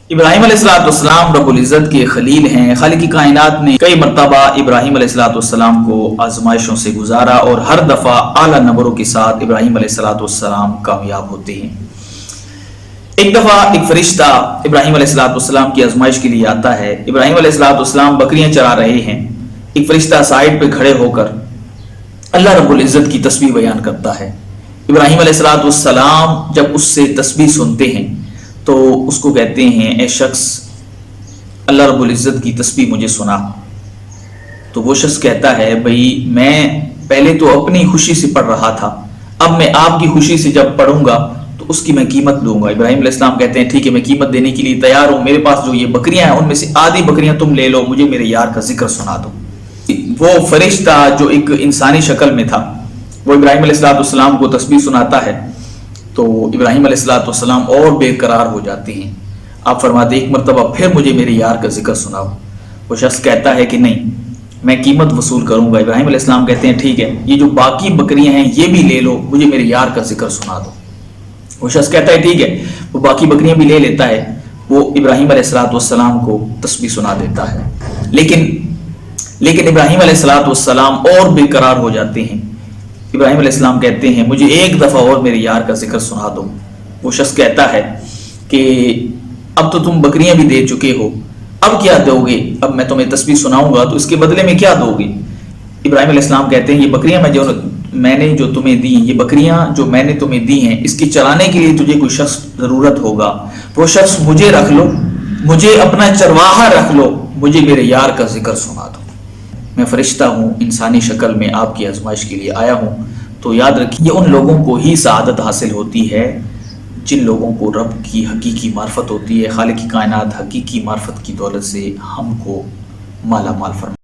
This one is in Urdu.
ابراہیم علیہ السلام رب العزت کے خلیل ہیں۔ خالق کائنات نے کئی مرتبہ ابراہیم علیہ السلام کو آزمائشوں سے گزارا اور ہر دفعہ اعلیٰ نمبروں کے ساتھ ابراہیم علیہ السلام کامیاب ہوتے ہیں۔ ایک دفعہ ایک فرشتہ ابراہیم علیہ السلام کی آزمائش کے لیے آتا ہے۔ ابراہیم علیہ السلام بکریاں چرا رہے ہیں۔ ایک فرشتہ سائڈ پہ کھڑے ہو کر اللہ رب العزت کی تسبیح بیان کرتا ہے۔ ابراہیم علیہ السلام جب اس سے تسبیح سنتے ہیں تو اس کو کہتے ہیں اے شخص اللہ رب العزت کی تسبیح مجھے سنا۔ تو وہ شخص کہتا ہے بھائی میں پہلے تو اپنی خوشی سے پڑھ رہا تھا، اب میں آپ کی خوشی سے جب پڑھوں گا تو اس کی میں قیمت دوں گا۔ ابراہیم علیہ السلام کہتے ہیں ٹھیک ہے، میں قیمت دینے کے لیے تیار ہوں، میرے پاس جو یہ بکریاں ہیں ان میں سے آدھی بکریاں تم لے لو، مجھے میرے یار کا ذکر سنا دو۔ وہ فرشتہ جو ایک انسانی شکل میں تھا وہ ابراہیم علیہ السلام کو تسبیح سناتا ہے تو ابراہیم علیہ السلام اور بے قرار ہو جاتے ہیں۔ آپ فرماتے ایک مرتبہ پھر مجھے میرے یار کا ذکر سناؤ۔ وہ شخص کہتا ہے کہ نہیں، میں قیمت وصول کروں گا۔ ابراہیم علیہ السلام کہتے ہیں ٹھیک ہے، یہ جو باقی بکریاں ہیں یہ بھی لے لو، مجھے میرے یار کا ذکر سنا دو۔ وہ شخص کہتا ہے ٹھیک ہے، وہ باقی بکریاں بھی لے لیتا ہے، وہ ابراہیم علیہ السلام کو تسبیح سنا دیتا ہے۔ لیکن ابراہیم علیہ السلام اور بے قرار ہو جاتے ہیں۔ ابراہیم علیہ السلام کہتے ہیں مجھے ایک دفعہ اور میرے یار کا ذکر سنا دو۔ وہ شخص کہتا ہے کہ اب تو تم بکریاں بھی دے چکے ہو، اب کیا دو گے؟ اب میں تمہیں تسبیح سناؤں گا تو اس کے بدلے میں کیا دو گے؟ ابراہیم علیہ السلام کہتے ہیں یہ بکریاں میں نے جو تمہیں دی، یہ بکریاں جو میں نے تمہیں دی ہیں، اس کی چرانے کے لیے تجھے کوئی شخص ضرورت ہوگا، وہ شخص مجھے رکھ لو، مجھے اپنا چرواہا رکھ لو، مجھے میرے یار کا ذکر سنا دو۔ میں فرشتہ ہوں، انسانی شکل میں آپ کی آزمائش کے لیے آیا ہوں، تو یاد رکھیے ان لوگوں کو ہی سعادت حاصل ہوتی ہے جن لوگوں کو رب کی حقیقی معرفت ہوتی ہے۔ خالق کائنات حقیقی معرفت کی دولت سے ہم کو مالا مال فرمائے۔